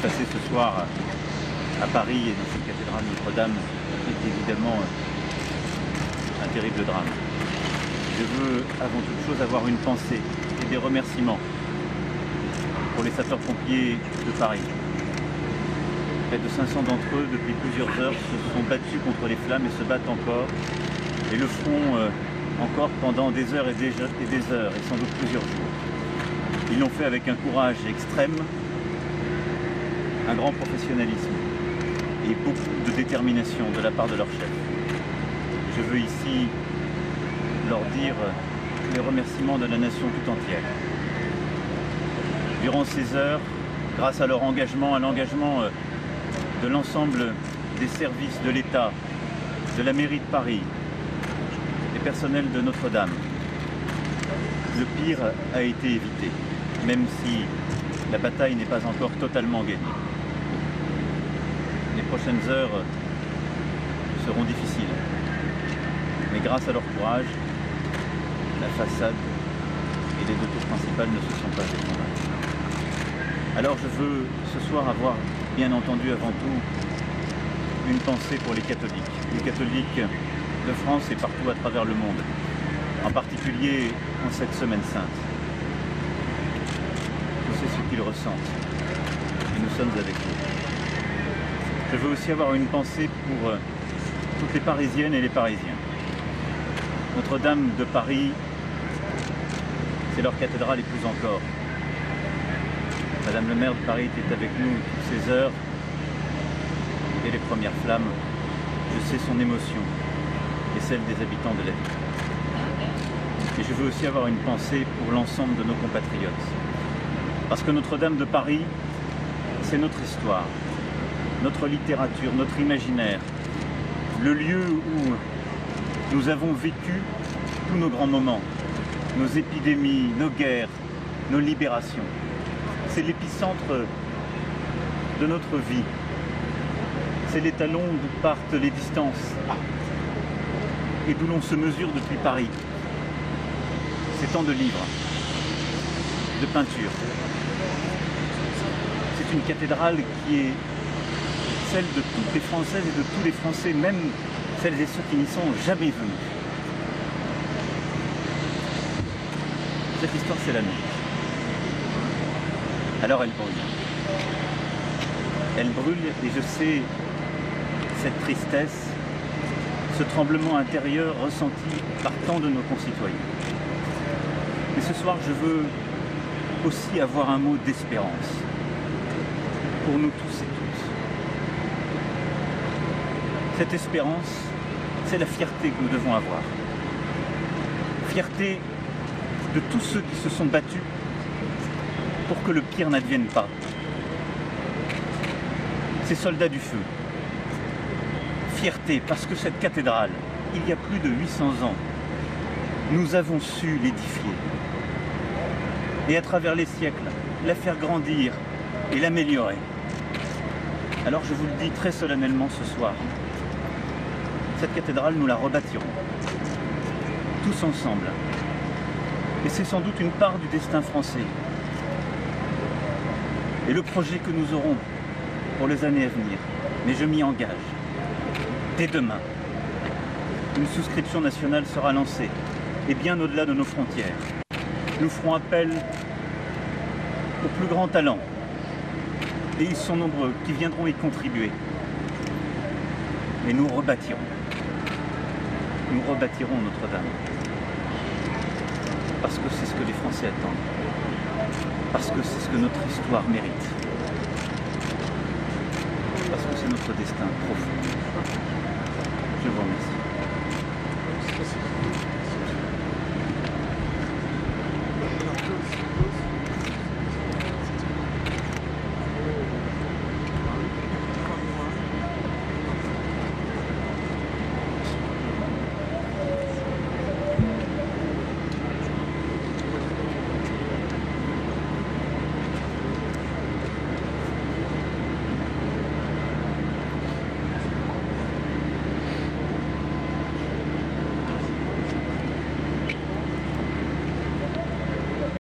passé ce soir à Paris et dans cette cathédrale Notre-Dame est évidemment un terrible drame. Je veux avant toute chose avoir une pensée et des remerciements pour les sapeurs-pompiers de Paris. Près de 500 d'entre eux, depuis plusieurs heures, se sont battus contre les flammes et se battent encore, et le feront encore pendant des heures et des heures, et sans doute plusieurs jours. Ils l'ont fait avec un courage extrême, un grand professionnalisme et beaucoup de détermination de la part de leur chef. Je veux ici leur dire les remerciements de la nation tout entière. Durant ces heures, grâce à leur engagement, à l'engagement de l'ensemble des services de l'État, de la mairie de Paris, des personnels de Notre-Dame, le pire a été évité, même si la bataille n'est pas encore totalement gagnée. Les prochaines heures seront difficiles, mais grâce à leur courage, la façade et les deux tours principales ne se sont pas effondrées. Alors je veux ce soir avoir, bien entendu, avant tout, une pensée pour les catholiques de France et partout à travers le monde, en particulier en cette semaine sainte. Je sais ce qu'ils ressentent et nous sommes avec eux. Je veux aussi avoir une pensée pour toutes les Parisiennes et les Parisiens. Notre-Dame de Paris, c'est leur cathédrale et plus encore. Madame le maire de Paris était avec nous toutes ces heures et les premières flammes. Je sais son émotion et celle des habitants de la ville. Et je veux aussi avoir une pensée pour l'ensemble de nos compatriotes. Parce que Notre-Dame de Paris, c'est notre histoire, notre littérature, notre imaginaire, le lieu où nous avons vécu tous nos grands moments, nos épidémies, nos guerres, nos libérations. C'est l'épicentre de notre vie. C'est l'étalon d'où partent les distances et d'où l'on se mesure depuis Paris. C'est tant de livres, de peintures. C'est une cathédrale qui est celle de toutes les Françaises et de tous les Français, même celles et ceux qui n'y sont jamais venus. Cette histoire, c'est la nôtre. Alors elle brûle. Elle brûle et je sais cette tristesse, ce tremblement intérieur ressenti par tant de nos concitoyens. Mais ce soir, je veux aussi avoir un mot d'espérance pour nous tous et toutes. Cette espérance, c'est la fierté que nous devons avoir. Fierté de tous ceux qui se sont battus pour que le pire n'advienne pas. Ces soldats du feu. Fierté parce que cette cathédrale, il y a plus de 800 ans, nous avons su l'édifier. Et à travers les siècles, la faire grandir et l'améliorer. Alors je vous le dis très solennellement ce soir, cette cathédrale, nous la rebâtirons, tous ensemble. Et c'est sans doute une part du destin français. Et le projet que nous aurons pour les années à venir, mais je m'y engage. Dès demain, une souscription nationale sera lancée, et bien au-delà de nos frontières. Nous ferons appel aux plus grands talents, et ils sont nombreux, qui viendront y contribuer. Et nous rebâtirons. Nous rebâtirons Notre-Dame. Parce que c'est ce que les Français attendent. Parce que c'est ce que notre histoire mérite. Parce que c'est notre destin profond. Je vous remercie.